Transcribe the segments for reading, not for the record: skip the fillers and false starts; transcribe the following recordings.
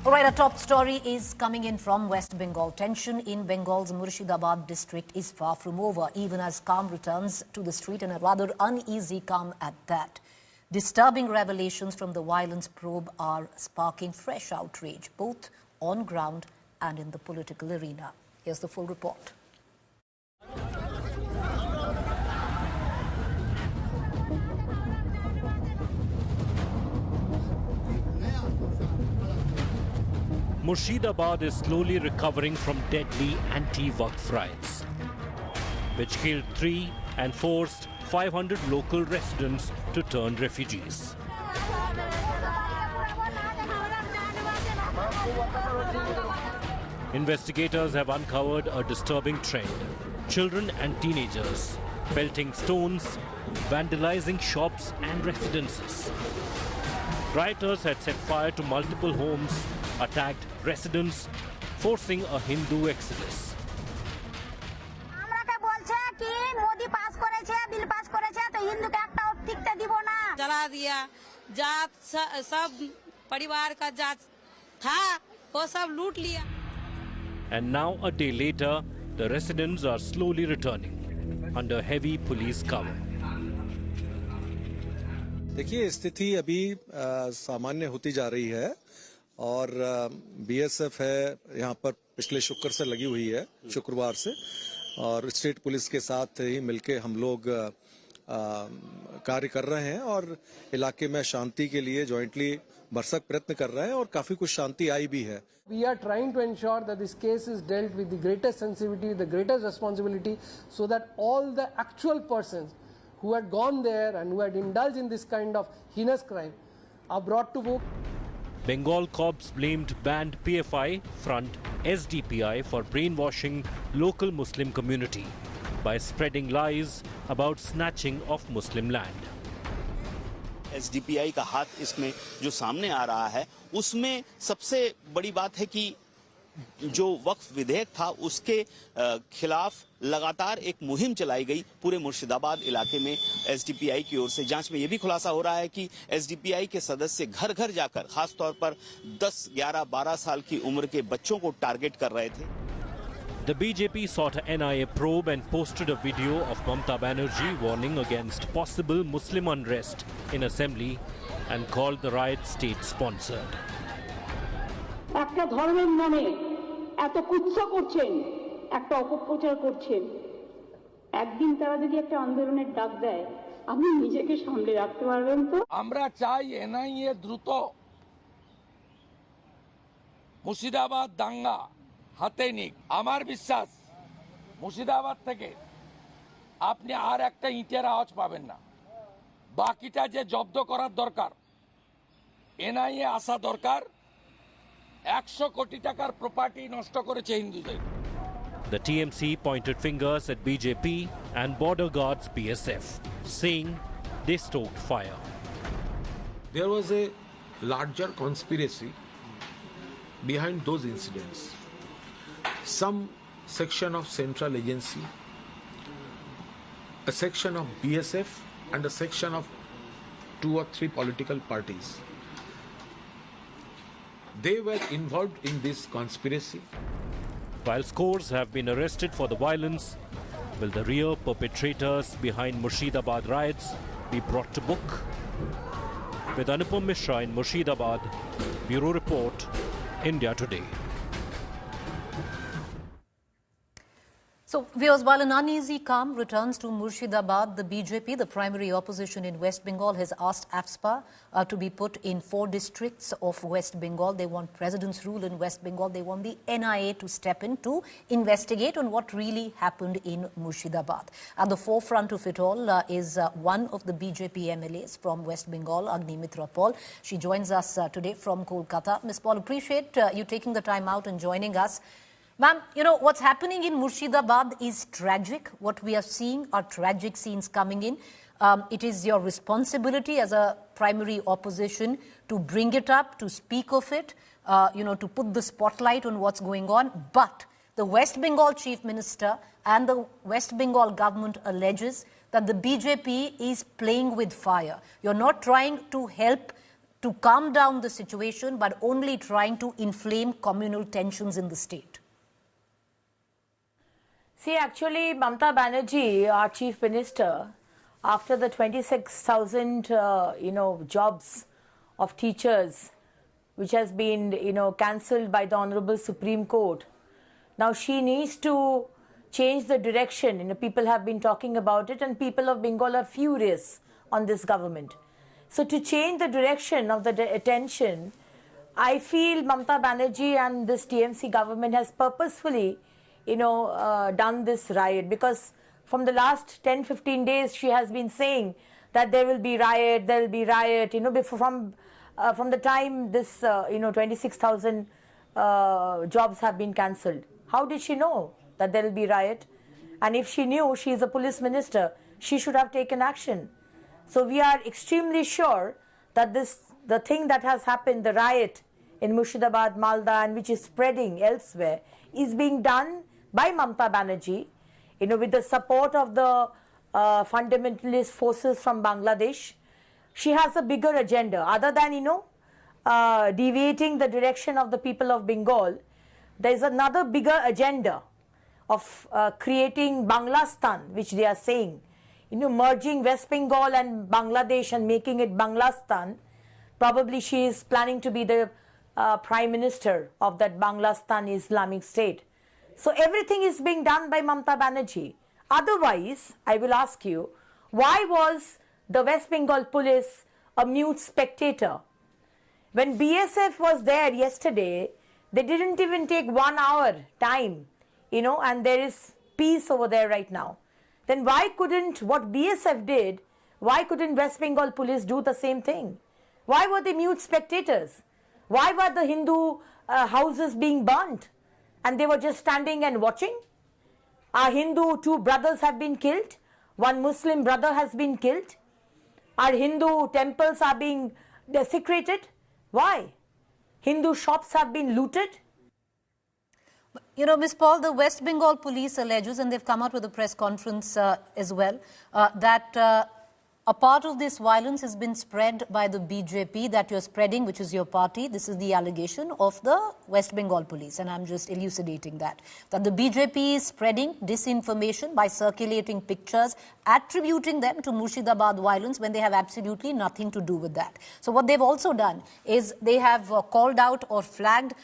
All right, our top story is coming in from West Bengal. Tension in Bengal's Murshidabad district is far from over, even as calm returns to the street, and a rather uneasy calm at that. Disturbing revelations from the violence probe are sparking fresh outrage, both on ground and in the political arena. Here's the full report. Murshidabad is slowly recovering from deadly anti-vax riots, which killed 3 and forced 500 local residents to turn refugees. Investigators have uncovered a disturbing trend. Children and teenagers pelting stones, vandalizing shops and residences. Rioters had set fire to multiple homes, attacked residents, forcing a Hindu exodus. And now, a day later, the residents are slowly returning under heavy police cover. देखिए स्थिति अभी सामान्य होती जा रही है और BSF है यहाँ पर पिछले शुक्र से लगी हुई है, शुक्रवार से, और स्टेट पुलिस के साथ ही मिलके हम लोग कार्य कर रहे हैं और इलाके में शांति के लिए जॉइंटली भरसक प्रयत्न कर रहे हैं और काफी कुछ शांति आई भी है. We are trying to ensure that this case is dealt with the greatest sensitivity, the greatest responsibility, so that all the actual persons who had gone there and who had indulged in this kind of heinous crime are brought to book. Bengal cops blamed banned PFI front SDPI for brainwashing local Muslim community by spreading lies about snatching of Muslim land. SDPI का हाथ इसमें जो सामने आ रहा है, उसमें सबसे बड़ी बात है कि जो वक्फ विधेयक था उसके खिलाफ लगातार एक मुहिम चलाई गई पूरे मुर्शिदाबाद इलाके में एसडीपीआई की ओर से. जांच में यह भी खुलासा हो रहा है कि एसडीपीआई के सदस्य घर घर जाकर खास तौर पर 10, 11, 12 साल की उम्र के बच्चों को टारगेट कर रहे थे. The BJP sought a NIA probe and posted a video of Mamata Banerjee warning against possible Muslim unrest in assembly and called the riot state-sponsored. একটা ধর্মের নামে এত কুৎসা করছেন, একটা অপপ্রচার করছেন, একদিন তারা যদি একটা আন্দোলনের ডাক দেয়, আপনি নিজেকে সামলে রাখতে পারবেন তো? আমরা চাই এনআইএ দ্রুত মুর্শিদাবাদ দাঙ্গা হাতে নিক. আমার বিশ্বাস মুর্শিদাবাদ থেকে আপনি আর একটা ইটের আওয়াজ পাবেন না. বাকিটা যে জব্দ করার দরকার, এনআইএ আসা দরকার. 100 কোটি টাকার প্রপার্টি নষ্ট করেছে হিন্দুদের. The TMC pointed fingers at BJP and border guards BSF, saying they stoked fire. There was a larger conspiracy behind those incidents. Some section of central agency, a section of BSF and a section of 2 or 3 political parties. They were involved in this conspiracy. While scores have been arrested for the violence, will the real perpetrators behind Murshidabad riots be brought to book? With Anupam Mishra in Murshidabad, Bureau Report, India Today. So, viewers, while an uneasy calm returns to Murshidabad, the BJP, the primary opposition in West Bengal, has asked AFSPA to be put in 4 districts of West Bengal. They want president's rule in West Bengal. They want the NIA to step in to investigate on what really happened in Murshidabad. At the forefront of it all is one of the BJP MLAs from West Bengal, Agnimitra Paul. She joins us today from Kolkata. Ms. Paul, appreciate you taking the time out and joining us. Ma'am, you know, what's happening in Murshidabad is tragic. What we are seeing are tragic scenes coming in. It is your responsibility as a primary opposition to bring it up, to speak of it, to put the spotlight on what's going on. But the West Bengal Chief Minister and the West Bengal government alleges that the BJP is playing with fire. You're not trying to help to calm down the situation, but only trying to inflame communal tensions in the state? See, actually, Mamata Banerjee, our Chief Minister, after the 26,000, jobs of teachers, which has been, cancelled by the Honorable Supreme Court, now she needs to change the direction. People have been talking about it, and people of Bengal are furious on this government. So to change the direction of the attention, I feel Mamata Banerjee and this TMC government has purposefully, done this riot, because from the last 10-15 days she has been saying that there will be riot, before from the time this 26,000 jobs have been cancelled. How did she know that there will be riot? And if she knew, she is a police minister, she should have taken action. So we are extremely sure that the thing that has happened, the riot in Murshidabad, Malda, and which is spreading elsewhere, is being done by Mamata Banerjee, with the support of the fundamentalist forces from Bangladesh. She has a bigger agenda. Other than, deviating the direction of the people of Bengal, there is another bigger agenda of creating Banglastan, which they are saying. Merging West Bengal and Bangladesh and making it Banglastan. Probably she is planning to be the Prime Minister of that Banglastan Islamic State. So everything is being done by Mamata Banerjee. Otherwise, I will ask you, why was the West Bengal police a mute spectator? When BSF was there yesterday, they didn't even take 1 hour time, and there is peace over there right now. Then why couldn't what BSF did, why couldn't West Bengal police do the same thing? Why were they mute spectators? Why were the Hindu houses being burnt and they were just standing and watching? Our Hindu 2 brothers have been killed. 1 Muslim brother has been killed. Our Hindu temples are being desecrated. Why? Hindu shops have been looted. Ms. Paul, the West Bengal police alleges, and they've come out with a press conference as well, that a part of this violence has been spread by the BJP that you're spreading, which is your party. This is the allegation of the West Bengal police, and I'm just elucidating that the BJP is spreading disinformation by circulating pictures, attributing them to Murshidabad violence when they have absolutely nothing to do with that. So what they've also done is they have called out or flagged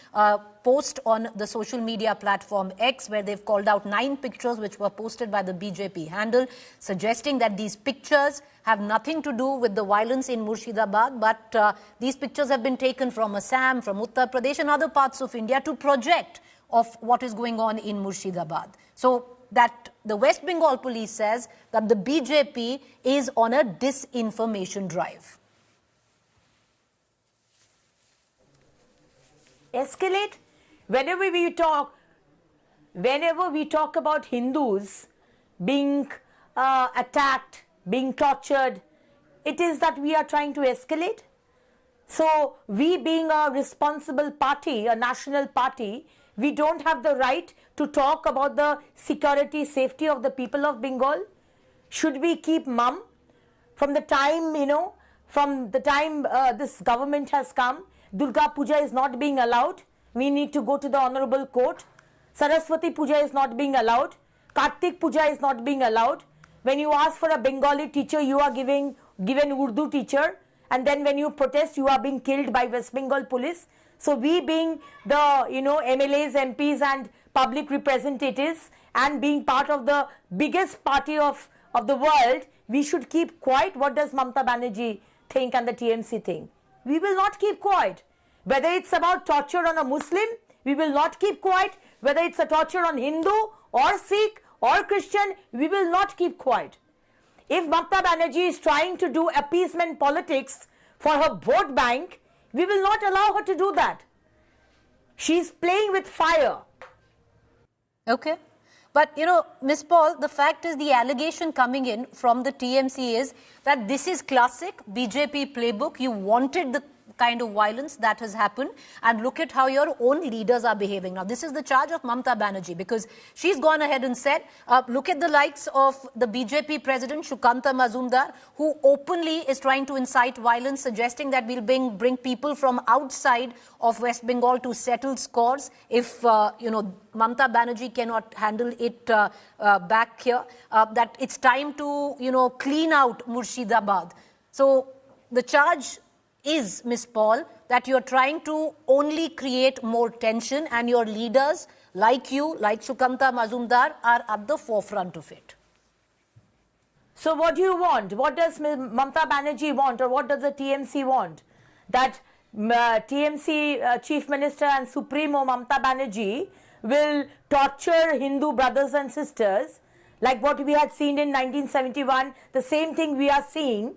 post on the social media platform X, where they've called out 9 pictures which were posted by the BJP handle, suggesting that these pictures have nothing to do with the violence in Murshidabad, but these pictures have been taken from Assam, from Uttar Pradesh and other parts of India to project of what is going on in Murshidabad. So that the West Bengal police says that the BJP is on a disinformation drive. Escalate? Whenever we talk about Hindus being attacked, being tortured, it is that we are trying to escalate. So we, being a responsible party, a national party, we don't have the right to talk about the security, safety of the people of Bengal. Should we keep mum? From the time, this government has come, Durga Puja is not being allowed. We need to go to the honorable court. Saraswati Puja is not being allowed. Kartik Puja is not being allowed. When you ask for a Bengali teacher, you are given Urdu teacher, and then when you protest, you are being killed by West Bengal police. So we, being the MLAs, MPs and public representatives, and being part of the biggest party of the world, we should keep quiet. What does Mamata Banerjee think and the TMC think? We will not keep quiet. Whether it's about torture on a Muslim, we will not keep quiet. Whether it's a torture on Hindu or Sikh or Christian, we will not keep quiet. If Mamata Banerjee is trying to do appeasement politics for her vote bank, we will not allow her to do that. She's playing with fire. Okay. But, Ms. Paul, the fact is, the allegation coming in from the TMC is that this is classic BJP playbook. You wanted the kind of violence that has happened, and look at how your own leaders are behaving. Now, this is the charge of Mamata Banerjee, because she's gone ahead and said, look at the likes of the BJP president, Shukanta Mazumdar, who openly is trying to incite violence, suggesting that we'll bring people from outside of West Bengal to settle scores if, Mamata Banerjee cannot handle it back here, that it's time to, clean out Murshidabad. So the charge is, Ms. Paul, that you're trying to only create more tension, and your leaders, like you, like Shukanta Mazumdar, are at the forefront of it. So what do you want? What does Mamata Banerjee want, or what does the TMC want? That TMC Chief Minister and Supremo Mamata Banerjee will torture Hindu brothers and sisters like what we had seen in 1971, the same thing we are seeing.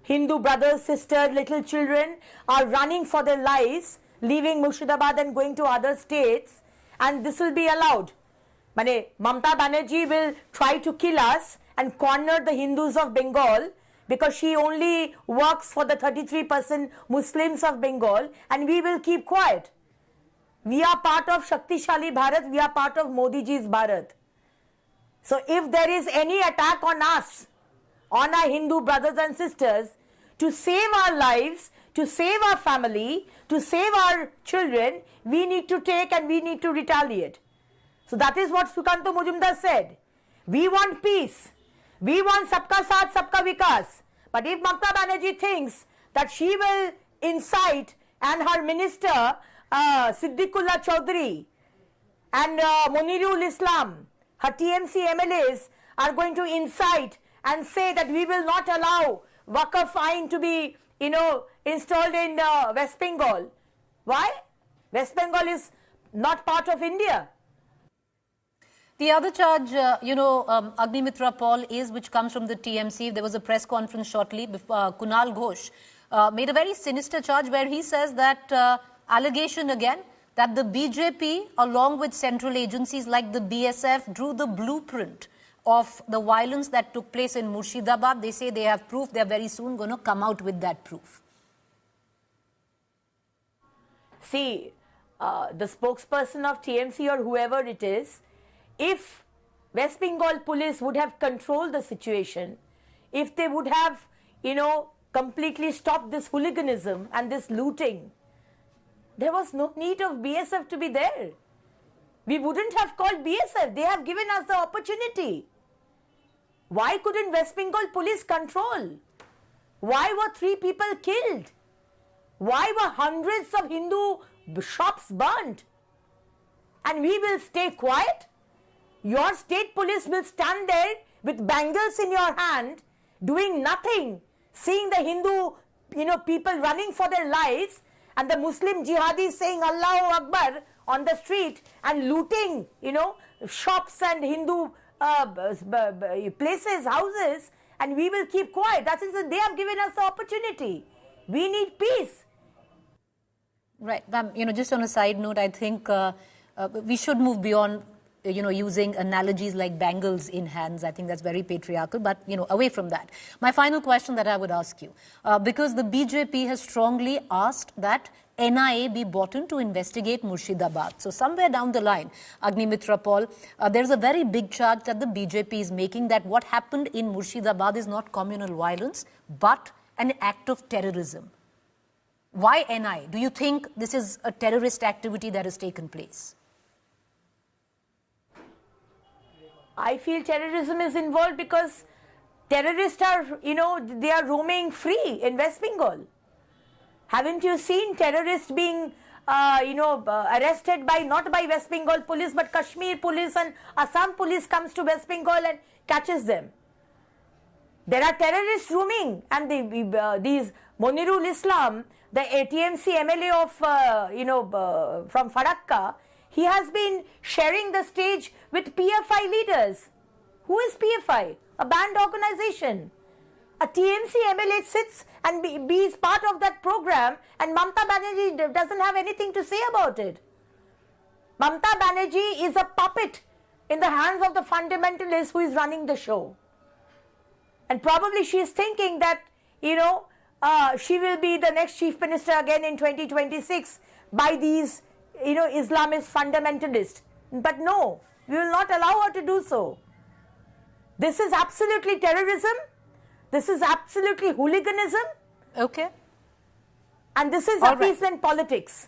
Hindu brothers, sisters, little children are running for their lives, leaving Murshidabad and going to other states, and this will be allowed. Mamata Banerjee will try to kill us and corner the Hindus of Bengal, because she only works for the 33% Muslims of Bengal, and we will keep quiet. We are part of Shaktishali Bharat, we are part of Modi ji's Bharat. So if there is any attack on us, on our Hindu brothers and sisters, to save our lives, to save our family, to save our children, we need to take and we need to retaliate. So that is what Shukanta Mazumdar said. We want peace. We want Sabka Saath, Sabka Vikas. But if Mamata Banerjee thinks that she will incite, and her minister, Siddiqullah Choudhry and Monirul Islam, her TMC MLAs, are going to incite and say that we will not allow Waqf fine to be, installed in West Bengal. Why? West Bengal is not part of India. The other charge, Agnimitra Paul, is which comes from the TMC. There was a press conference shortly before Kunal Ghosh made a very sinister charge where he says that allegation again that the BJP, along with central agencies like the BSF, drew the blueprint of the violence that took place in Murshidabad. They say they have proof. They're very soon going to come out with that proof. See, the spokesperson of TMC or whoever it is, if West Bengal police would have controlled the situation, if they would have, completely stopped this hooliganism and this looting, there was no need of BSF to be there. We wouldn't have called BSF. They have given us the opportunity. Why couldn't West Bengal police control? Why were 3 people killed? Why were hundreds of Hindu shops burnt? And we will stay quiet? Your state police will stand there with bangles in your hand, doing nothing, seeing the Hindu, people running for their lives, and the Muslim jihadis saying Allahu Akbar on the street and looting, shops and Hindu places, houses, and we will keep quiet. That is, they have given us the opportunity. We need peace. Right. Just on a side note, I think we should move beyond using analogies like bangles in hands. I think that's very patriarchal, but, away from that. My final question that I would ask you, because the BJP has strongly asked that NIA be brought in to investigate Murshidabad. So somewhere down the line, Agnimitra Paul, there's a very big charge that the BJP is making that what happened in Murshidabad is not communal violence, but an act of terrorism. Why NIA? Do you think this is a terrorist activity that has taken place? I feel terrorism is involved because terrorists are, they are roaming free in West Bengal. Haven't you seen terrorists being, arrested by, not by West Bengal police, but Kashmir police and Assam police comes to West Bengal and catches them. There are terrorists roaming, and these Monirul Islam, the TMC MLA of, from Farakka, he has been sharing the stage with PFI leaders. Who is PFI? A banned organization. A TMC MLA sits and is part of that program, and Mamata Banerjee doesn't have anything to say about it. Mamata Banerjee is a puppet in the hands of the fundamentalist who is running the show. And probably she is thinking that, she will be the next chief minister again in 2026 by these, Islamist fundamentalists. But no, we will not allow her to do so. This is absolutely terrorism. This is absolutely hooliganism. Okay. And this is All right. appeasement politics.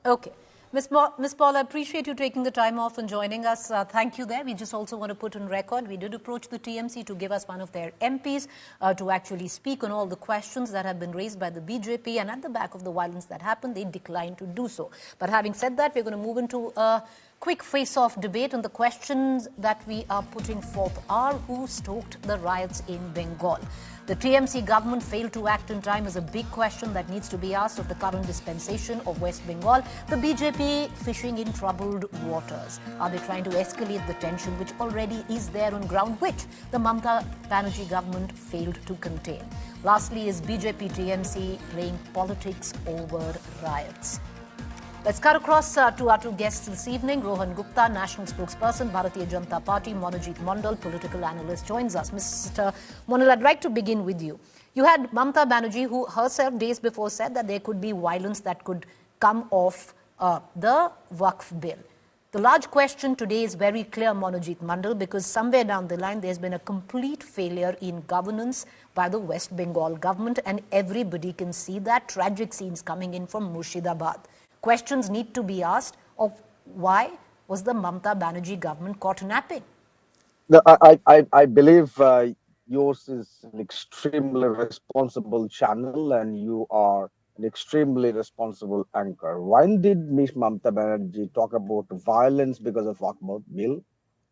Okay. Ms. Paul, I appreciate you taking the time off and joining us. Thank you there. We just also want to put on record, we did approach the TMC to give us one of their MPs to actually speak on all the questions that have been raised by the BJP, and at the back of the violence that happened, they declined to do so. But having said that, we're going to move into a quick face-off debate, and the questions that we are putting forth are: who stoked the riots in Bengal? The TMC government failed to act in time is a big question that needs to be asked of the current dispensation of West Bengal. The BJP fishing in troubled waters. Are they trying to escalate the tension which already is there on ground, which the Mamata Banerjee government failed to contain? Lastly, is BJP TMC playing politics over riots? Let's cut across to our two guests this evening. Rohan Gupta, National Spokesperson, Bharatiya Janata Party. Monojit Mondal, political analyst, joins us. Mr. Mondal, I'd like to begin with you. You had Mamata Banerjee, who herself days before said that there could be violence that could come off the Waqf bill. The large question today is very clear, Monojit Mondal, because somewhere down the line there's been a complete failure in governance by the West Bengal government, and everybody can see that. Tragic scenes coming in from Murshidabad. Questions need to be asked of why was the Mamata Banerjee government caught napping? No, I believe yours is an extremely responsible channel and you are an extremely responsible anchor. When did Ms. Mamata Banerjee talk about violence because of Waqf bill?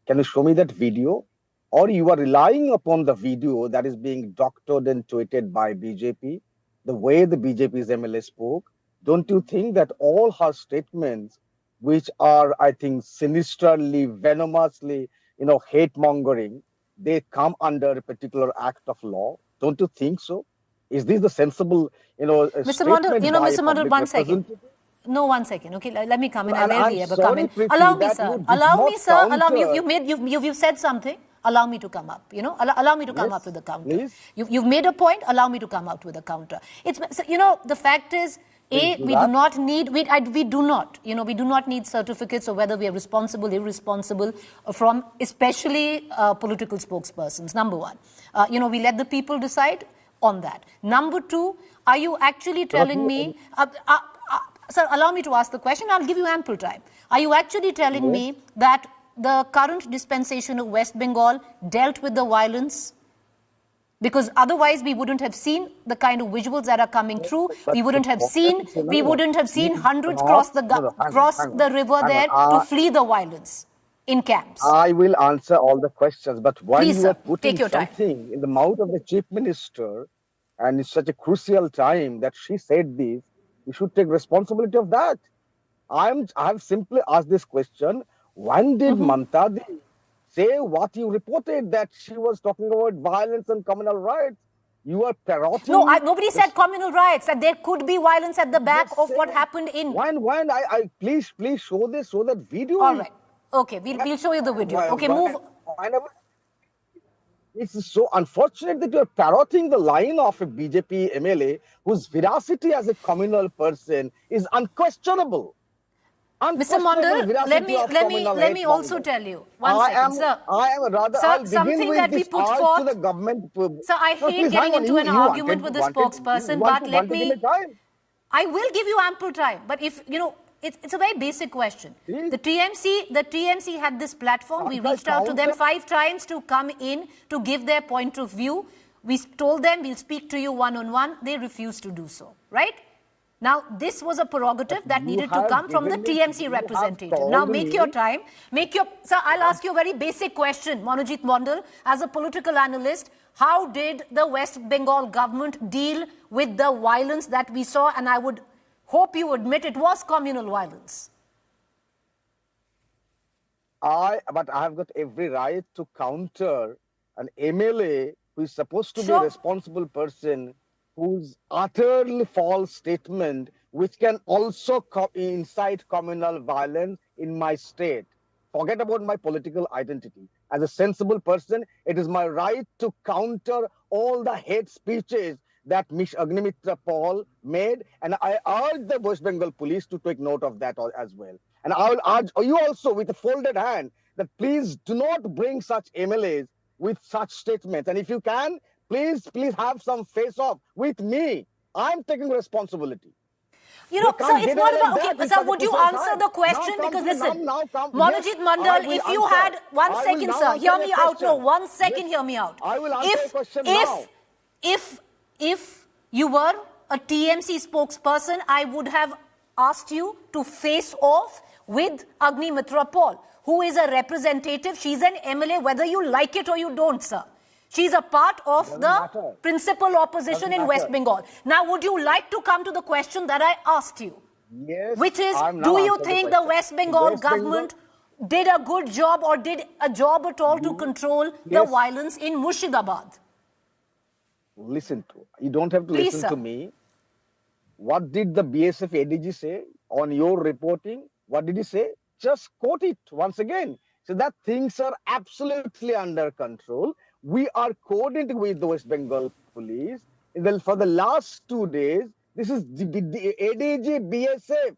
Can you show me that video? Or you are relying upon the video that is being doctored and tweeted by BJP, the way the BJP's MLA spoke? Don't you think that all her statements, which are, I think, sinisterly, venomously, hate-mongering, they come under a particular act of law? Don't you think so? Is this the sensible, Mr. Mondal, Mr. Mondal, one second. No, 1 second. Okay, let me come in. I rarely ever come in. Allow me, sir. Allow me, sir. Allow me. You've said something. Allow me to come up. Allow me to come up with a counter. Please. You've made a point. Allow me to come out with a counter. The fact is, we do not need certificates of whether we are responsible, irresponsible from especially political spokespersons. Number one, we let the people decide on that. Number two, are you actually telling me, sir, allow me to ask the question, I'll give you ample time. Are you actually telling me that the current dispensation of West Bengal dealt with the violence? Because otherwise we wouldn't have seen the kind of visuals that are coming through. We wouldn't have seen hundreds cross the river there to flee the violence in camps. I will answer all the questions, but when Please, you sir, are putting take your time. something in the mouth of the chief minister, and it's such a crucial time that she said this, you should take responsibility of that. I have simply asked this question: when did Mamata say what you reported, that she was talking about violence and communal riots? You are parroting. No, nobody said communal riots. That there could be violence at the back of what happened in. When I please show that video. All right. Okay, we'll show you the video. Okay, move. It's so unfortunate that you're parroting the line of a BJP MLA whose veracity as a communal person is unquestionable. Mr. Mondal, let me also tell you. One second, sir. Sir, something that we put forth. To the government. Sir, I hate getting into an argument with the spokesperson, but let me. I will give you ample time, but if it's a very basic question. Please. The TMC had this platform. We reached out to them 5 times to come in to give their point of view. We told them we'll speak to you one-on-one. They refused to do so, right? Now, this was a prerogative that needed to come from the TMC representative. Now, make your time. Sir, I'll ask you a very basic question, Monojit Mondal. As a political analyst, how did the West Bengal government deal with the violence that we saw? And I would hope you admit it was communal violence. But I have got every right to counter an MLA who is supposed to be a responsible person, whose utterly false statement, which can also incite communal violence in my state. Forget about my political identity. As a sensible person, it is my right to counter all the hate speeches that Miss Agnimitra Paul made, and I urge the West Bengal police to take note of that as well. And I will urge you also with a folded hand that please do not bring such MLAs with such statements. And if you can, please have some face-off with me. I'm taking responsibility. You know, sir, it's not about, okay, sir, would you answer the question? Because listen, Monojit Mandal, if you had, one second, sir, hear me out. No, 1 second, hear me out. I will answer the question now. If you were a TMC spokesperson, I would have asked you to face off with Agnimitra Paul, who is a representative. She's an MLA, whether you like it or you don't, sir. She's a part of the principal opposition in West Bengal. Now, would you like to come to the question that I asked you? Yes. Which is, do you think the West Bengal government did a good job or did a job at all to control the violence in Murshidabad? Listen to, you don't have to listen to me. What did the BSF ADG say on your reporting? What did he say? Just quote it once again. So that things are absolutely under control. We are coordinating with the West Bengal police. For the last 2 days, this is the ADG BSF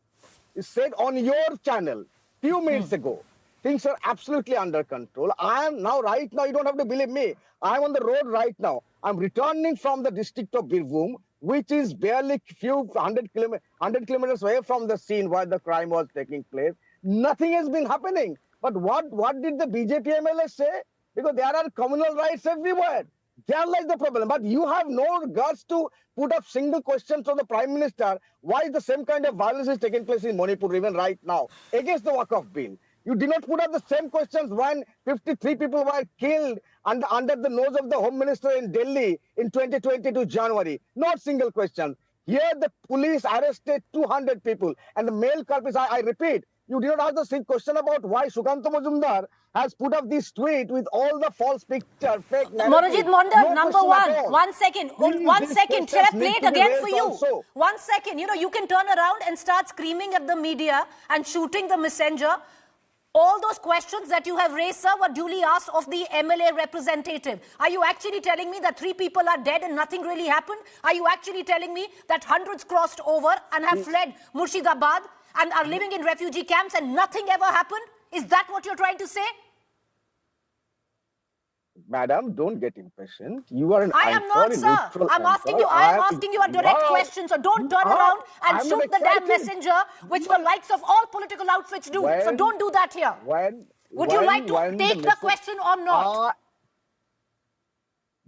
is said on your channel few minutes ago. Things are absolutely under control. I am now, right now, you don't have to believe me. I am on the road right now. I'm returning from the district of Birbhum, which is barely few 100 kilometers away from the scene where the crime was taking place. Nothing has been happening. But what did the BJP MLA say? Because there are communal rights everywhere. They are like the problem. But you have no guts to put up single question to the Prime Minister. Why the same kind of violence is taking place in Manipur even right now against the Waqf bill? You did not put up the same questions when 53 people were killed under the nose of the Home Minister in Delhi in 2022 January. Not single question. Here the police arrested 200 people. And the male culprits, I repeat, you did not ask the same question about why Sukanta Majumdar has put up this tweet with all the false picture, fake narrative. Monojit Mandal, number one. 1 second. Please, 1 second. Shall I play it again for you? Also. 1 second. You know, you can turn around and start screaming at the media and shooting the messenger. All those questions that you have raised, sir, were duly asked of the MLA representative. Are you actually telling me that 3 people are dead and nothing really happened? Are you actually telling me that hundreds crossed over and have fled Murshidabad and are living in refugee camps and nothing ever happened? Is that what you're trying to say? Madam, don't get impatient. You are an I am not, sir. I'm asking you. I am asking you a direct question. So don't turn around and shoot the damn messenger, which the likes of all political outfits do. So don't do that here. Would you like to take the question or not?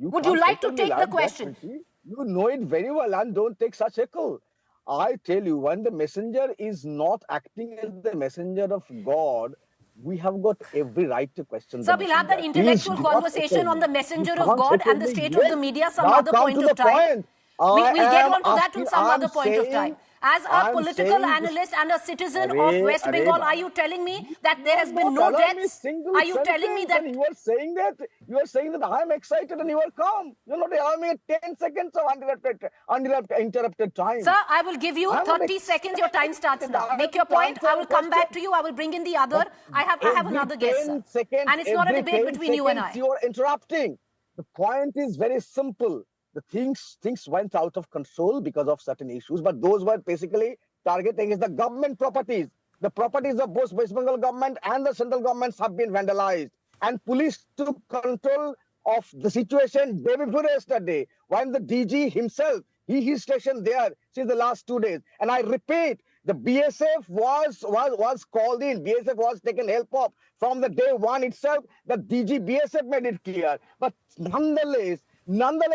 Would you like to take the question? You know it very well and don't take such heckle. I tell you, when the messenger is not acting as the messenger of God, we have got every right to question the messenger. So we'll have that intellectual conversation on the messenger of God and the state of the media some other point of time. We'll get on to that in some other point of time. As a political analyst and a citizen of West Bengal, are you telling me that there has been no deaths? Are you telling me that... You are saying that I am excited and you are calm. You are not allowing me 10 seconds of uninterrupted time. Sir, I will give you 30 seconds. Your time starts now. Make your point. I will come back to you. I will bring in the other. I have another guest, sir. And it's not a debate between you and I. You are interrupting. The point is very simple. The things went out of control because of certain issues, but those were basically targeting the government properties. The properties of both West Bengal government and the central governments have been vandalized. And police took control of the situation day before yesterday when the DG himself, he's stationed there since the last 2 days. And I repeat, the BSF was called in. BSF was taken help of from the day one itself. The DG BSF made it clear. But nonetheless,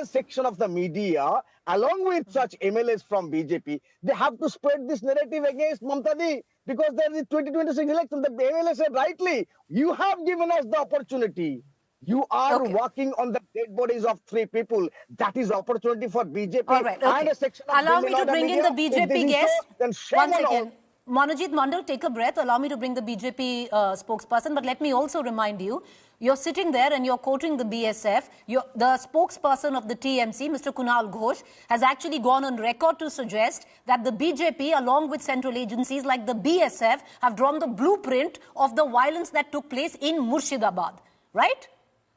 section of the media, along with such MLAs from BJP, they have to spread this narrative against Mamta Di because there is 2026 election. The MLA said rightly, you have given us the opportunity. You are working on the dead bodies of 3 people. That is opportunity for BJP. All right, okay. And a section of allow me to bring in the BJP guest. Then 1 second. Monojit Mandal, take a breath. Allow me to bring the BJP spokesperson. But let me also remind you, you're sitting there and you're quoting the BSF. The spokesperson of the TMC, Mr. Kunal Ghosh, has actually gone on record to suggest that the BJP, along with central agencies like the BSF, have drawn the blueprint of the violence that took place in Murshidabad. Right?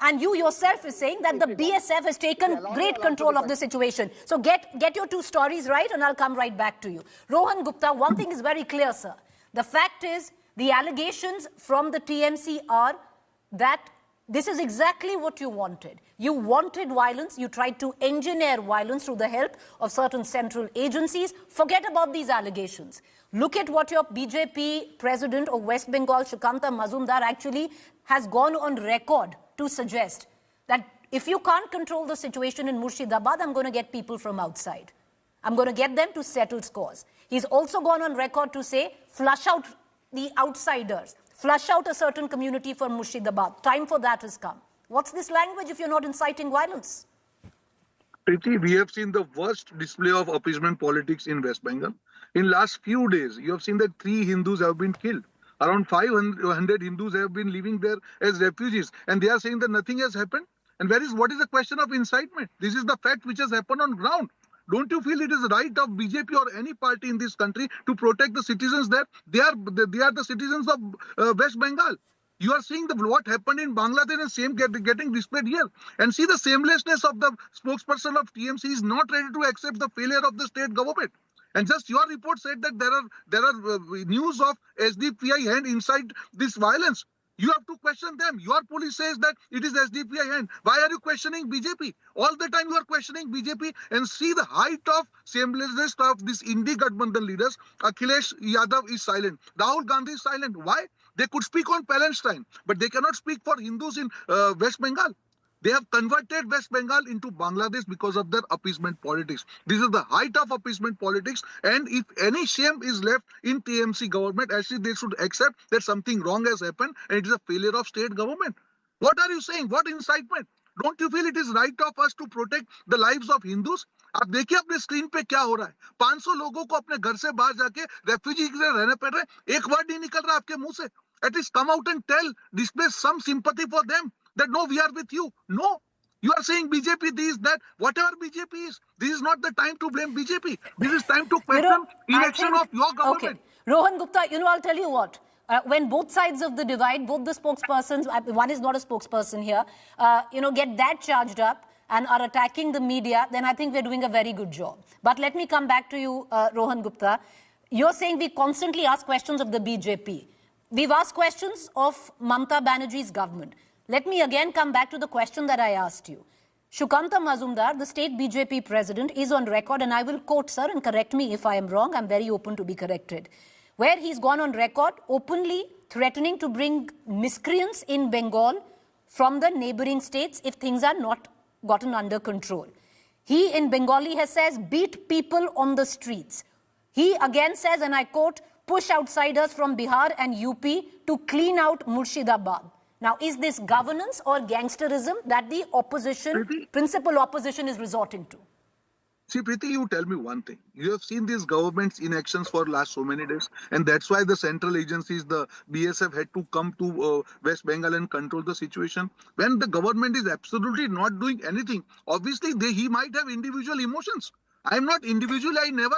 And you yourself is saying that the BSF has taken great control of the situation. So get your two stories right and I'll come right back to you. Rohan Gupta, one thing is very clear, sir. The fact is the allegations from the TMC are that this is exactly what you wanted. You wanted violence. You tried to engineer violence through the help of certain central agencies. Forget about these allegations. Look at what your BJP president of West Bengal, Shukanta Mazumdar, actually has gone on record to suggest that if you can't control the situation in Murshidabad, I'm going to get people from outside. I'm going to get them to settle scores. He's also gone on record to say, flush out the outsiders. Flush out a certain community from Murshidabad. Time for that has come. What's this language if you're not inciting violence? Preeti, we have seen the worst display of appeasement politics in West Bengal. In last few days, you have seen that 3 Hindus have been killed. Around 500 Hindus have been living there as refugees. And they are saying that nothing has happened. And what is the question of incitement? This is the fact which has happened on ground. Don't you feel it is the right of BJP or any party in this country to protect the citizens there? They are the citizens of West Bengal. You are seeing what happened in Bangladesh and same getting displayed here. And see the shamelessness of the spokesperson of TMC is not ready to accept the failure of the state government. And just your report said that there are news of SDPI hand inside this violence. You have to question them. Your police says that it is SDPI hand. Why are you questioning BJP? All the time you are questioning BJP, and see the height of shamelessness of these Indi Gadbandhan leaders. Akhilesh Yadav is silent. Rahul Gandhi is silent. Why? They could speak on Palestine, but they cannot speak for Hindus in West Bengal. They have converted West Bengal into Bangladesh because of their appeasement politics. This is the height of appeasement politics. And if any shame is left in TMC government, actually they should accept that something wrong has happened and it is a failure of state government. What are you saying? What incitement? Don't you feel it is right of us to protect the lives of Hindus? आप देखिए अपने screen पे क्या हो रहा है. 500 लोगों को अपने घर से बाहर जाके रेफ्यूजी के रहने पड़ रहे हैं. एक वर्ड नहीं निकल रहा आपके मुंह से. At least come out and tell, display some sympathy for them. That no, we are with you. No. You are saying BJP this, that, whatever BJP is. This is not the time to blame BJP. This is time to question inaction of your government. Okay. Rohan Gupta, I'll tell you what. When both sides of the divide, both the spokespersons, one is not a spokesperson here, get that charged up and are attacking the media, then I think we're doing a very good job. But let me come back to you, Rohan Gupta. You're saying we constantly ask questions of the BJP. We've asked questions of Mamata Banerjee's government. Let me again come back to the question that I asked you. Shukanta Mazumdar, the state BJP president, is on record, and I will quote, sir, and correct me if I am wrong. I'm very open to be corrected. Where he's gone on record openly threatening to bring miscreants in Bengal from the neighboring states if things are not gotten under control. He in Bengali has says, beat people on the streets. He again says, and I quote, push outsiders from Bihar and UP to clean out Murshidabad. Now, is this governance or gangsterism that the opposition, principal opposition, is resorting to? See, Preeti, you tell me one thing. You have seen these governments in actions for last so many days, and that's why the central agencies, the BSF, had to come to West Bengal and control the situation. When the government is absolutely not doing anything, obviously he might have individual emotions. I am not individually, I never,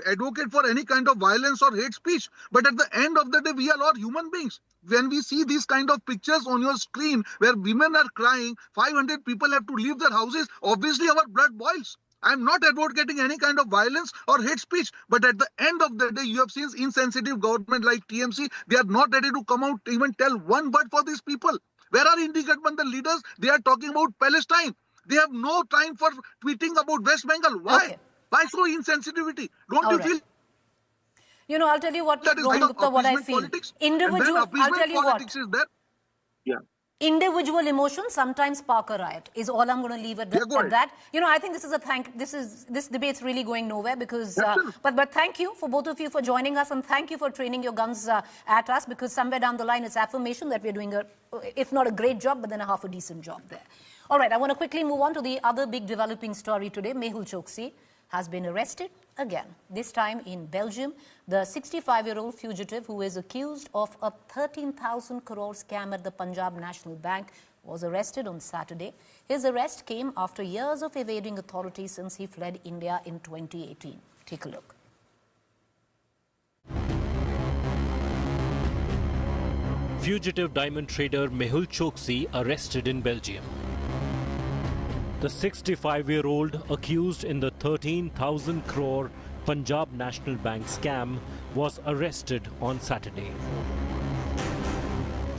advocate for any kind of violence or hate speech. But at the end of the day, we are all human beings. When we see these kind of pictures on your screen where women are crying, 500 people have to leave their houses, obviously our blood boils. I am not advocating any kind of violence or hate speech. But at the end of the day, you have seen insensitive government like TMC. They are not ready to come out, even tell one word for these people. Where are Indi Gadbandhan leaders? They are talking about Palestine. They have no time for tweeting about West Bengal. Why? Okay. Why so insensitivity? Don't you feel? I'll tell you what, Rohan Gupta, what I feel. Individual, I'll tell you what. Is there? Yeah. Individual emotions sometimes spark a riot, is all I'm going to leave at that. I think this debate's really going nowhere because, but thank you for both of you for joining us, and thank you for training your guns at us, because somewhere down the line it's affirmation that we're doing if not a great job, but then a half a decent job there. All right, I want to quickly move on to the other big developing story today. Mehul Choksi has been arrested again, this time in Belgium. The 65-year-old fugitive, who is accused of a 13,000 crore scam at the Punjab National Bank, was arrested on Saturday. His arrest came after years of evading authorities since he fled India in 2018. Take a look. Fugitive diamond trader Mehul Choksi arrested in Belgium. The 65-year-old accused in the 13,000 crore Punjab National Bank scam was arrested on Saturday.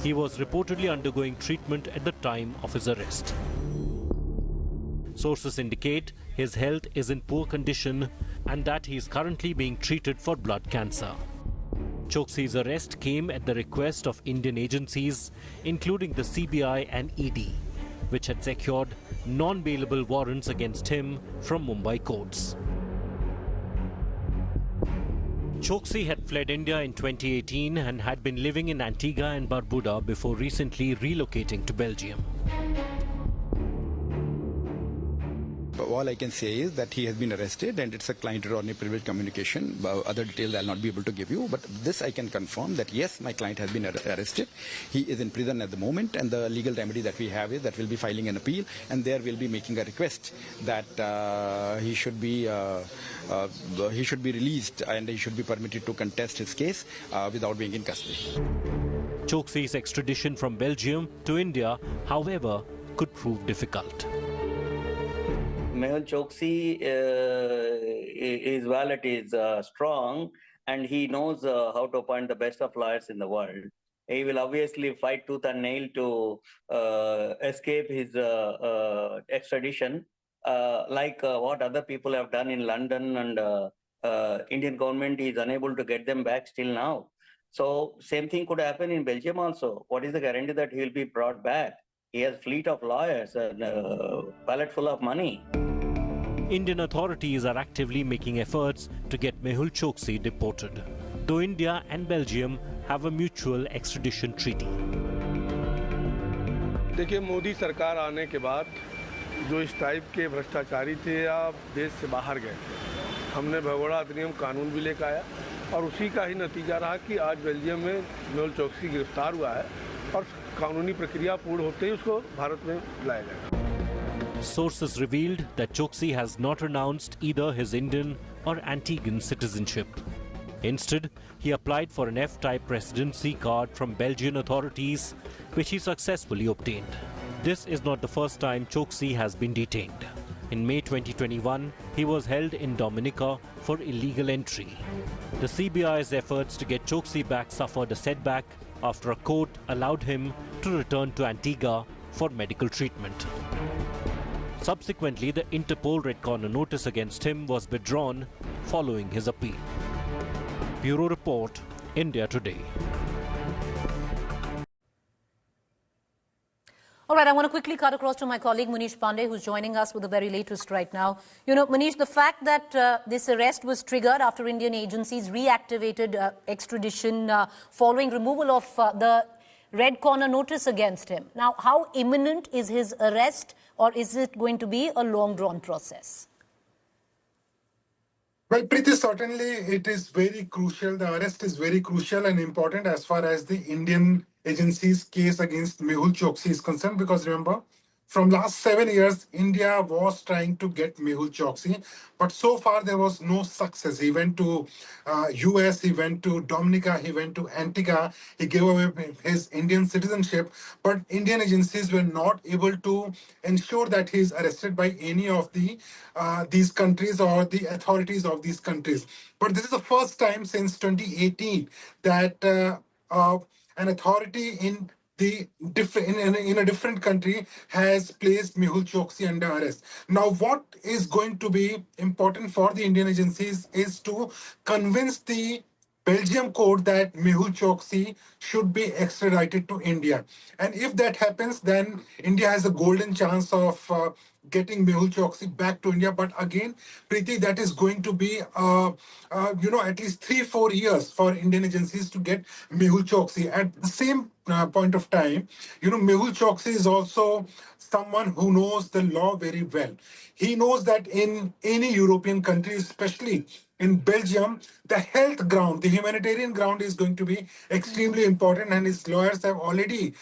He was reportedly undergoing treatment at the time of his arrest. Sources indicate his health is in poor condition and that he is currently being treated for blood cancer. Choksi's arrest came at the request of Indian agencies, including the CBI and ED, which had secured non-bailable warrants against him from Mumbai courts. Choksi had fled India in 2018 and had been living in Antigua and Barbuda before recently relocating to Belgium. All I can say is that he has been arrested and it's a client-attorney privilege communication. Other details I'll not be able to give you, but this I can confirm that yes, my client has been arrested. He is in prison at the moment, and the legal remedy that we have is that we'll be filing an appeal, and there we'll be making a request that he should be released and he should be permitted to contest his case without being in custody. Choksi's extradition from Belgium to India, however, could prove difficult. Mehul Choksi, his wallet is strong, and he knows how to appoint the best of lawyers in the world. He will obviously fight tooth and nail to escape his extradition, like what other people have done in London, and Indian government is unable to get them back still now. So same thing could happen in Belgium also. What is the guarantee that he will be brought back? He has a fleet of lawyers and a wallet full of money. Indian authorities are actively making efforts to get Mehul Choksi deported, though India and Belgium have a mutual extradition treaty. देखिए, मोदी सरकार आने के बाद जो इस type के भ्रष्टाचारी थे या देश से बाहर गए थे, हमने भगोड़ा अधिनियम कानून भी लेकर आया और उसी का ही नतीजा रहा कि आज बेल्जियम में मेहुल चोक्सी गिरफ्तार हुआ है और कानूनी प्रक्रिया पूर्ण होते ही उसको भारत में लाया जाएगा. Sources revealed that Choksi has not renounced either his Indian or Antiguan citizenship. Instead, he applied for an F-type residency card from Belgian authorities, which he successfully obtained. This is not the first time Choksi has been detained. In May 2021, he was held in Dominica for illegal entry. The CBI's efforts to get Choksi back suffered a setback after a court allowed him to return to Antigua for medical treatment. Subsequently, the Interpol Red Corner notice against him was withdrawn following his appeal. Bureau Report, India Today. All right, I want to quickly cut across to my colleague Manish Pandey, who's joining us with the very latest right now. You know, Manish, the fact that this arrest was triggered after Indian agencies reactivated extradition following removal of the Red Corner notice against him. Now, how imminent is his arrest, or is it going to be a long-drawn process? Well, Preeti, certainly it is very crucial. The arrest is very crucial and important as far as the Indian agency's case against Mehul Choksi is concerned, because remember, from last 7 years, India was trying to get Mehul Choksi, but so far there was no success. He went to US, he went to Dominica, he went to Antigua, he gave away his Indian citizenship, but Indian agencies were not able to ensure that he is arrested by any of the these countries or the authorities of these countries. But this is the first time since 2018 that an authority in in a different country has placed Mehul Choksi under arrest. Now, what is going to be important for the Indian agencies is to convince the Belgium court that Mehul Choksi should be extradited to India. And if that happens, then India has a golden chance of getting Mehul Choksi back to India. But again, Preeti, that is going to be, at least 3-4 years for Indian agencies to get Mehul Choksi. At the same point of time, Mehul Choksi is also someone who knows the law very well. He knows that in any European country, especially in Belgium, the health ground, the humanitarian ground is going to be extremely important, and his lawyers have already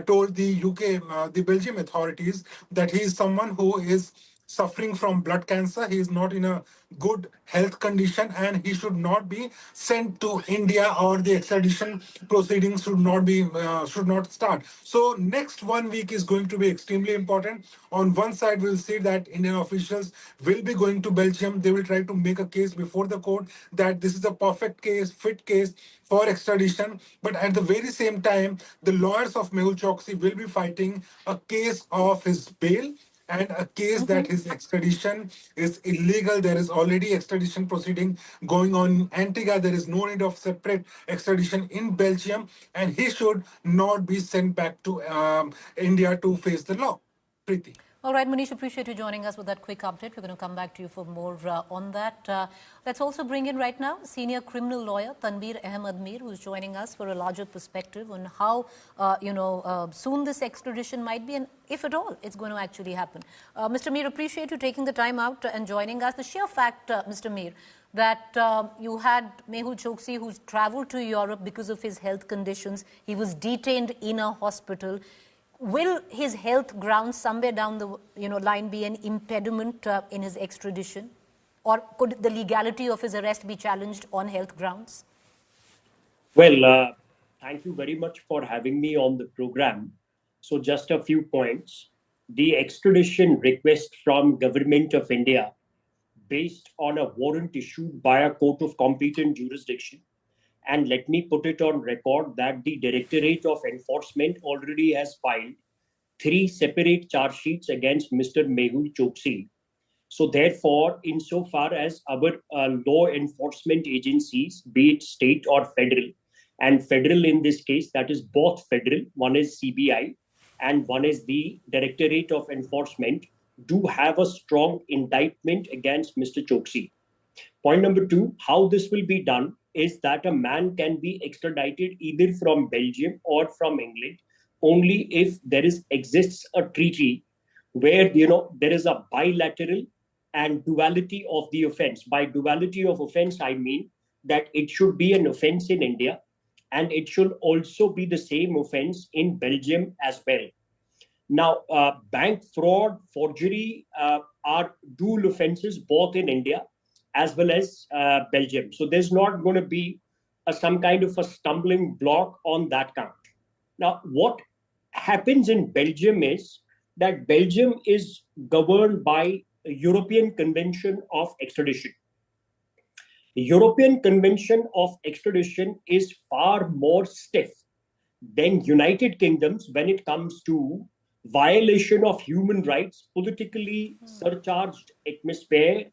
told the UK, the Belgium authorities that he is someone who is suffering from blood cancer. He is not in a good health condition, and he should not be sent to India, or the extradition proceedings should not start. So next 1 week is going to be extremely important. On one side, we'll see that Indian officials will be going to Belgium. They will try to make a case before the court that this is a perfect case, fit case for extradition. But at the very same time, the lawyers of Mehul Choksi will be fighting a case of his bail and a case that his extradition is illegal. There is already extradition proceeding going on in Antigua. There is no need of separate extradition in Belgium, and he should not be sent back to India to face the law. Preeti. All right, Manish, appreciate you joining us with that quick update. We're going to come back to you for more on that. Let's also bring in right now senior criminal lawyer Tanveer Ahmed Mir, who's joining us for a larger perspective on how, soon this extradition might be, and if at all it's going to actually happen. Mr. Mir, appreciate you taking the time out and joining us. The sheer fact, Mr. Mir, that you had Mehul Choksi, who's traveled to Europe because of his health conditions. He was detained in a hospital. Will his health grounds somewhere down the line be an impediment in his extradition? Or could the legality of his arrest be challenged on health grounds? Well, thank you very much for having me on the program. So just a few points. The extradition request from Government of India based on a warrant issued by a court of competent jurisdiction. And let me put it on record that the Directorate of Enforcement already has filed 3 separate charge sheets against Mr. Mehul Choksi. So therefore, insofar as our law enforcement agencies, be it state or federal, and federal in this case, that is both federal, one is CBI and one is the Directorate of Enforcement, do have a strong indictment against Mr. Choksi. Point number 2, how this will be done is that a man can be extradited either from Belgium or from England only if there exists a treaty where there is a bilateral and duality of the offense. By duality of offense, I mean that it should be an offense in India and it should also be the same offense in Belgium as well. Now, bank fraud, forgery are dual offenses both in India as well as Belgium. So there's not going to be some kind of a stumbling block on that count. Now, what happens in Belgium is that Belgium is governed by a European Convention of Extradition. The European Convention of Extradition is far more stiff than United Kingdom's when it comes to violation of human rights, politically surcharged atmosphere,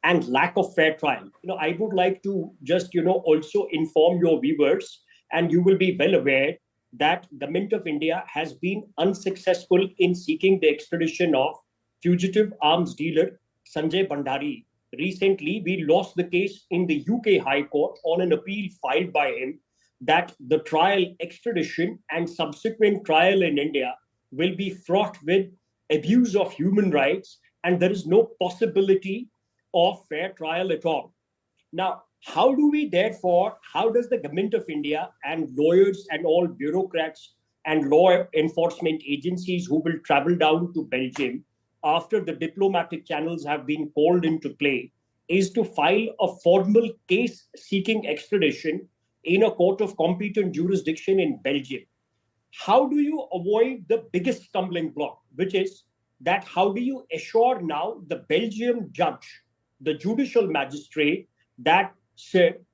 and lack of fair trial. I would like to just, also inform your viewers, and you will be well aware that Government of India has been unsuccessful in seeking the extradition of fugitive arms dealer Sanjay Bhandari. Recently, we lost the case in the UK High Court on an appeal filed by him that the trial, extradition, and subsequent trial in India will be fraught with abuse of human rights, and there is no possibility of fair trial at all. Now, how does the Government of India and lawyers and all bureaucrats and law enforcement agencies who will travel down to Belgium after the diplomatic channels have been called into play is to file a formal case seeking extradition in a court of competent jurisdiction in Belgium? How do you avoid the biggest stumbling block, which is that how do you assure now the Belgian judge, the judicial magistrate, that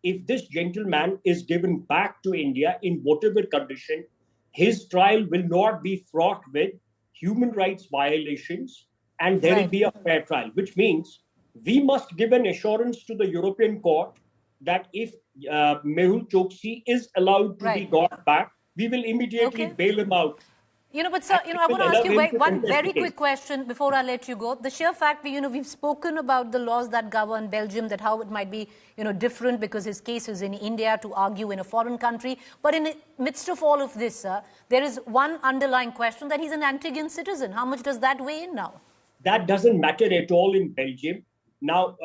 if this gentleman is given back to India in whatever condition, his trial will not be fraught with human rights violations and there will be a fair trial, which means we must give an assurance to the European court that if Mehul Choksi is allowed to be got back, we will immediately bail him out. But sir, I want to ask you one very quick question before I let you go. The sheer fact that, we've spoken about the laws that govern Belgium, that how it might be, different because his case is in India to argue in a foreign country. But in the midst of all of this, sir, there is one underlying question that he's an Antiguan citizen. How much does that weigh in now? That doesn't matter at all in Belgium. Now,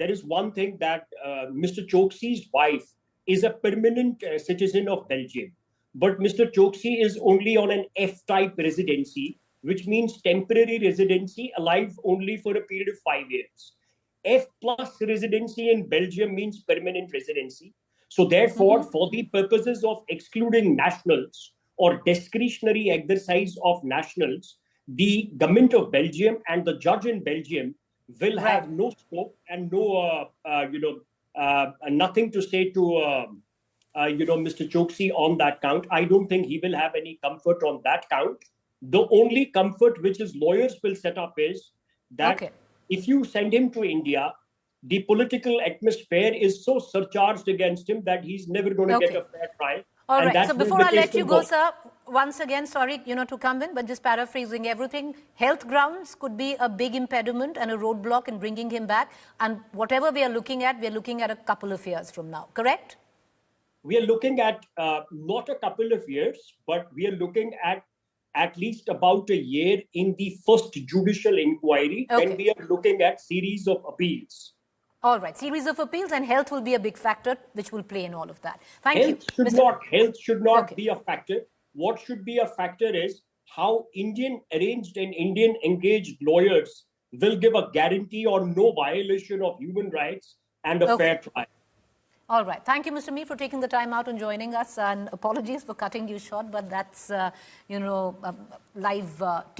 there is one thing that Mr. Choksi's wife is a permanent citizen of Belgium. But Mr. Choksi is only on an F-type residency, which means temporary residency alive only for a period of 5 years. F plus residency in Belgium means permanent residency. So therefore, for the purposes of excluding nationals or discretionary exercise of nationals, the government of Belgium and the judge in Belgium will have no scope and no, nothing to say to, Mr. Choksi on that count. I don't think he will have any comfort on that count. The only comfort which his lawyers will set up is that if you send him to India, the political atmosphere is so surcharged against him that he's never going to get a fair trial. All right. So before I let you go, sir, once again, sorry, to come in, but just paraphrasing everything, health grounds could be a big impediment and a roadblock in bringing him back. And whatever we are looking at a couple of years from now, correct? We are looking at not a couple of years, but we are looking at least about a year in the first judicial inquiry. Then we are looking at series of appeals. All right, series of appeals, and health will be a big factor which will play in all of that. Thank you. Health should not be a factor. What should be a factor is how Indian arranged and Indian engaged lawyers will give a guarantee on no violation of human rights and a fair trial. All right. Thank you, Mr. Mir, for taking the time out and joining us. And apologies for cutting you short, but that's, live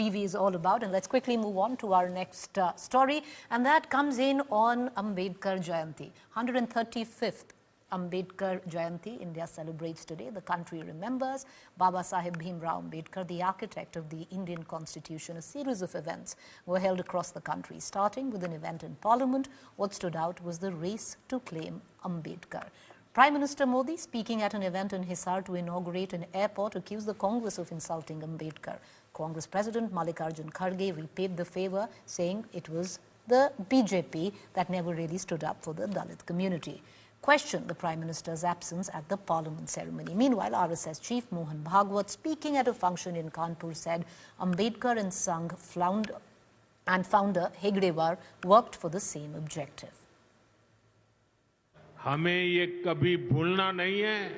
TV is all about. And let's quickly move on to our next story. And that comes in on Ambedkar Jayanti. 135th Ambedkar Jayanti, India celebrates today. The country remembers Baba Saheb Bhimrao Ambedkar, the architect of the Indian Constitution. A series of events were held across the country, starting with an event in Parliament. What stood out was the race to claim Ambedkar. Prime Minister Modi, speaking at an event in Hisar to inaugurate an airport, accused the Congress of insulting Ambedkar. Congress President Mallikarjun Kharge repaid the favour, saying it was the BJP that never really stood up for the Dalit community. Questioned the Prime Minister's absence at the Parliament ceremony. Meanwhile, RSS Chief Mohan Bhagwat, speaking at a function in Kanpur, said Ambedkar and Sangh founder Hegdewar worked for the same objective. हमें ये कभी भूलना नहीं है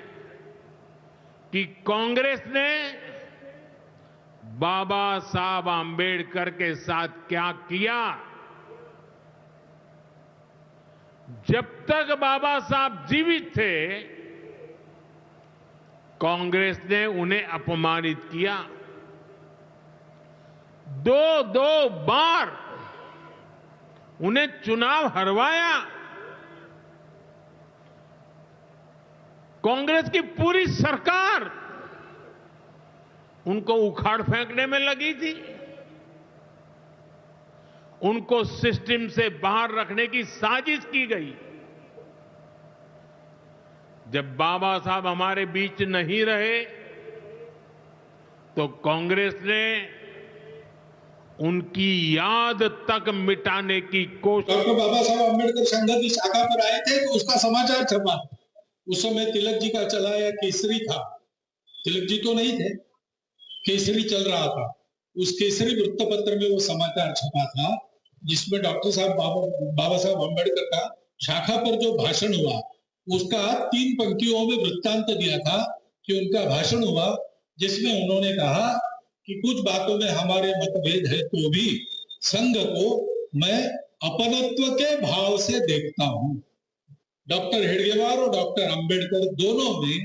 कि कांग्रेस ने बाबा साहब आंबेडकर के साथ क्या किया। जब तक बाबा साहब जीवित थे, कांग्रेस ने उन्हें अपमानित किया। दो बार उन्हें चुनाव हरवाया। कांग्रेस की पूरी सरकार उनको उखाड़ फेंकने में लगी थी। उनको सिस्टम से बाहर रखने की साजिश की गई। जब बाबा साहब हमारे बीच नहीं रहे तो कांग्रेस ने उनकी याद तक मिटाने की कोशिश। डॉक्टर बाबा साहब अम्बेडकर संघ की शाखा पर आए थे तो उसका समाचार छपा। उस समय तिलक जी का चलाया केसरी था। तिलक जी तो नहीं थे, केसरी चल रहा था। उस केसरी वृत्तपत्र में वो समाचार छपा था जिसमें डॉक्टर साहब बाबा साहब अम्बेडकर का शाखा पर जो भाषण हुआ उसका 3 पंक्तियों में वृत्तांत दिया था कि उनका भाषण हुआ जिसमें उन्होंने कहा कि कुछ बातों में हमारे मतभेद है तो भी संघ को मैं अपनत्व के भाव से देखता हूं। डॉक्टर हेडगेवार और डॉक्टर अंबेडकर दोनों ने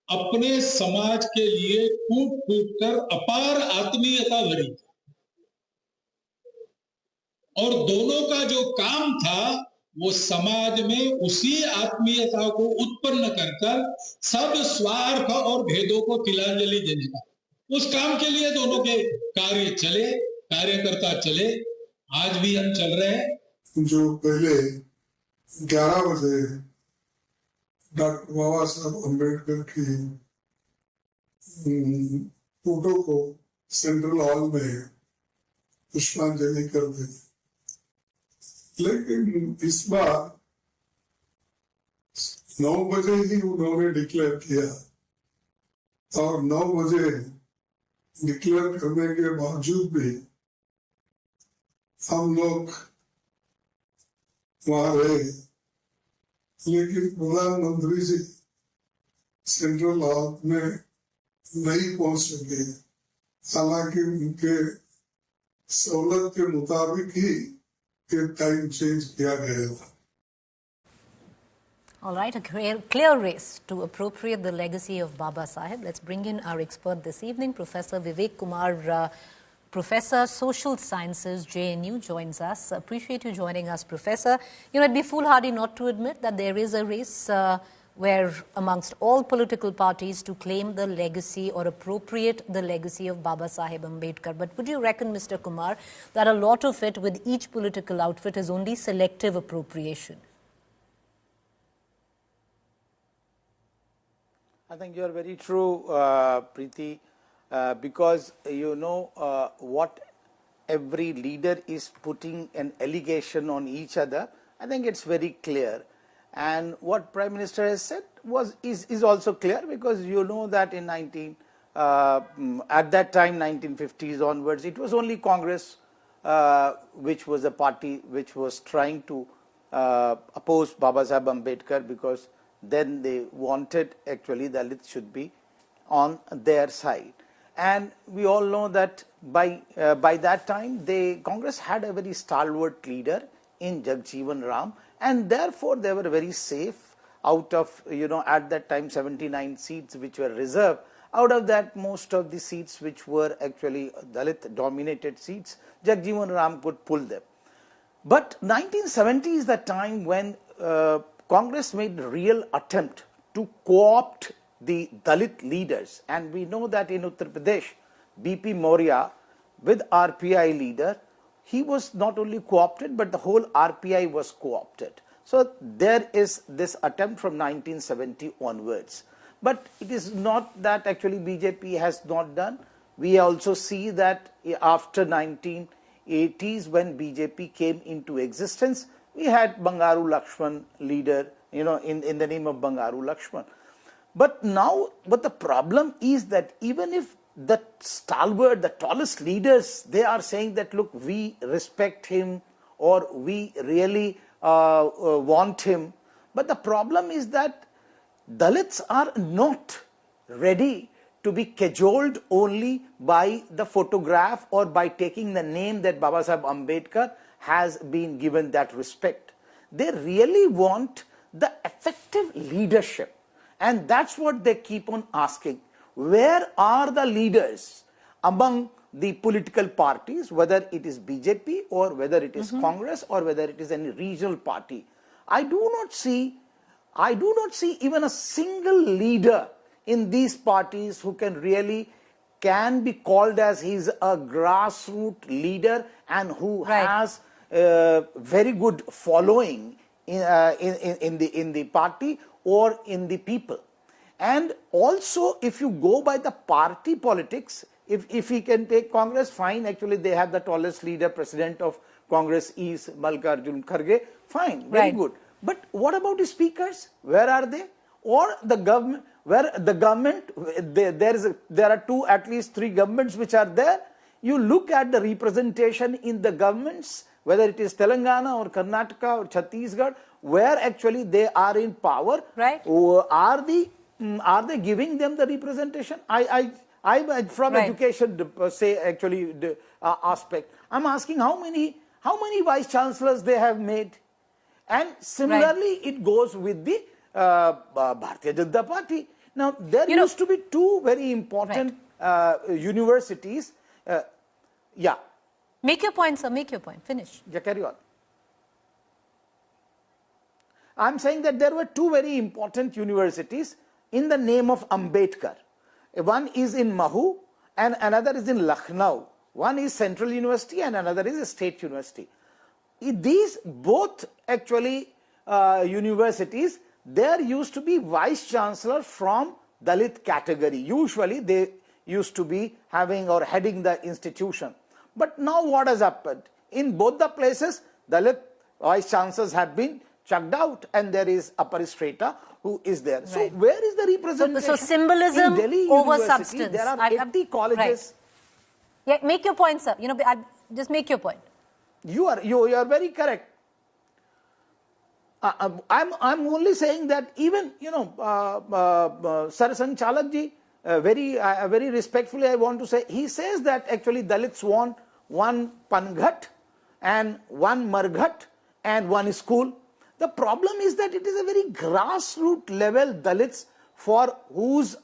अपने समाज के लिए कूट कूट कर अपार आत्मीयता भरी और दोनों का जो काम था वो समाज में उसी आत्मीयता को उत्पन्न कर सब स्वार्थ और भेदों को तिलांजलि देने का उस काम के लिए दोनों के कार्य चले, कार्यकर्ता चले। आज भी हम चल रहे हैं। जो पहले 11 बजे डॉक्टर बाबा साहब अम्बेडकर की फोटो को सेंट्रल हॉल में पुष्पांजलि कर दी, लेकिन इस बार 9 बजे ही उन्होंने डिक्लेयर किया और 9 बजे डिक्लेयर करने के बावजूद भी हम लोग वहां रहे, लेकिन प्रधानमंत्री जी सेंट्रल हॉल में नहीं पहुंच सके। हालांकि उनके सहूलत के मुताबिक ही ये टाइम चेंज किया गया था. All right, a clear race to appropriate the legacy of Baba Saheb. Let's bring in our expert this evening, Professor Vivek Kumar, Professor Social Sciences, JNU, joins us. Appreciate you joining us, Professor. You know, it'd be foolhardy not to admit that there is a race where amongst all political parties to claim the legacy or appropriate the legacy of Baba Saheb Ambedkar. But would you reckon, Mr. Kumar, that a lot of it with each political outfit is only selective appropriation? I think you are very true, Preeti, because you know what every leader is putting an allegation on each other. I think it's very clear. And what Prime Minister has said is also clear, because you know that in at that time, 1950s onwards, it was only Congress which was a party which was trying to oppose Baba Saheb Ambedkar, because then they wanted actually Dalits should be on their side. And we all know that by that time, Congress had a very stalwart leader in Jagjeevan Ram, and therefore they were very safe. Out of, you know, at that time 79 seats which were reserved, out of that most of the seats which were actually Dalit dominated seats, Jagjeevan Ram could pull them. But 1970 is the time when Congress made a real attempt to co-opt the Dalit leaders, and we know that in Uttar Pradesh, BP Maurya with RPI leader, he was not only co-opted, but the whole RPI was co-opted. So there is this attempt from 1970 onwards. But it is not that actually BJP has not done. We also see that after 1980s, when BJP came into existence, we had Bangaru Lakshman leader, you know, in the name of Bangaru Lakshman. But now, the problem is that even if the stalwart, the tallest leaders, they are saying that, look, we respect him or we really want him. But the problem is that Dalits are not ready to be cajoled only by the photograph or by taking the name that Baba Saheb Ambedkar has been given that respect. They really want the effective leadership. And that's what they keep on asking. Where are the leaders among the political parties, whether it is BJP or whether it is Congress or whether it is any regional party? I do not see even a single leader in these parties who can be called as he's a grassroots leader and who has a very good following in the party or in the people. And also, if you go by the party politics, if we can take Congress, fine, actually they have the tallest leader, president of Congress is Mallikarjun Kharge, fine, very good. But what about the speakers? Where are they? Or the government, where the government, there are at least three governments which are there. You look at the representation in the governments, whether it is Telangana or Karnataka or Chhattisgarh, where actually they are in power, are they giving them the representation? I from education say actually the aspect, I'm asking how many vice chancellors they have made, and similarly it goes with the Bharatiya Janata Party. Now there used to be two very important universities. Make your point, sir. Make your point. Finish. Yeah, carry on. I'm saying that there were two very important universities in the name of Ambedkar. One is in Mahu and another is in Lucknow. One is Central University and another is a State University. These both actually universities, there used to be vice chancellor from Dalit category. Usually they used to be having or heading the institution. But now what has happened? In both the places, Dalit vice chancellors have been chucked out and there is upper strata who is there. So where is the representation? So symbolism over substance. There are 80 colleges. Yeah, make your point, sir. You know, just make your point. You are very correct. I'm only saying that even, you know, Sir Sanchalak ji, very respectfully I want to say, he says that actually Dalits want one Panghat and one Marghat and one school. The problem is that it is a very grassroots level Dalits for whose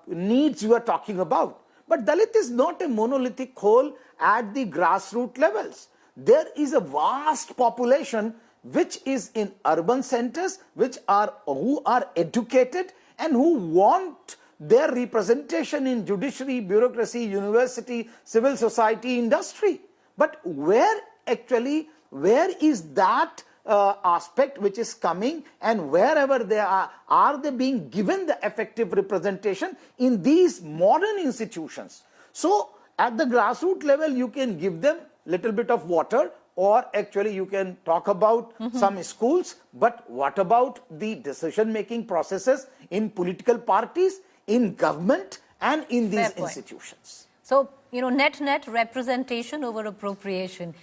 needs you are talking about. But Dalit is not a monolithic whole at the grassroots levels. There is a vast population which is in urban centers, who are educated and who want their representation in judiciary, bureaucracy, university, civil society, industry. But where is that aspect which is coming, and wherever they are they being given the effective representation in these modern institutions? So at the grassroots level, you can give them little bit of water, or actually you can talk about some schools, but what about the decision-making processes in political parties, in government, and in these institutions? So, net representation over appropriation.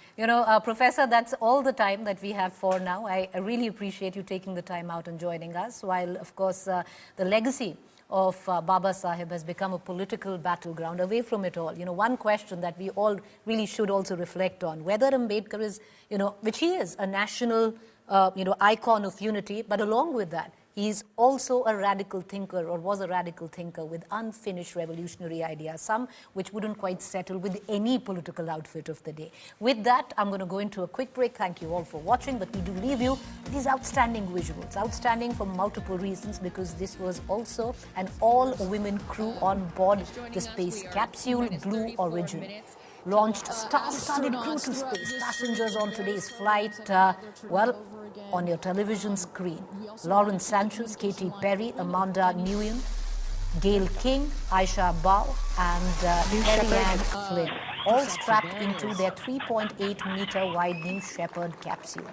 Professor, that's all the time that we have for now. I really appreciate you taking the time out and joining us, while, of course, the legacy of Baba Sahib has become a political battleground. Away from it all, one question that we all really should also reflect on, whether Ambedkar is, which he is, a national, icon of unity, but along with that, he's also a radical thinker, or was a radical thinker with unfinished revolutionary ideas, some which wouldn't quite settle with any political outfit of the day. With that, I'm going to go into a quick break. Thank you all for watching, but we do leave you with these outstanding visuals. Outstanding for multiple reasons, because this was also an all-women crew on board the space capsule Blue Origin. Launched star-studded crew to space. Passengers on today's flight, on your television screen: Lawrence Sanchez, Katy Perry, Amanda Nguyen, Gail King, Aisha Bao, and Terry-Ann Flynn, all strapped into their 3.8-meter wide New Shepard capsule.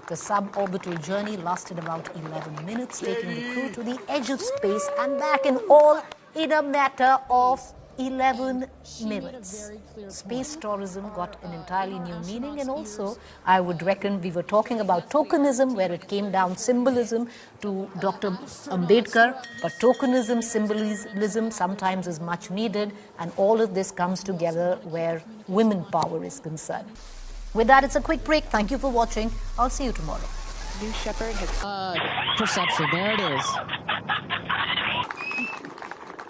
The suborbital journey lasted about 11 minutes, taking the crew to the edge of space and back, in a matter of 11 minutes. Space tourism got an entirely new meaning, and also I would reckon we were talking about tokenism, where it came down symbolism to Dr. Ambedkar, but tokenism, symbolism sometimes is much needed, and all of this comes together where women power is concerned. With that, it's a quick break. Thank you for watching. I'll see you tomorrow. New Shepard has perception. There it is.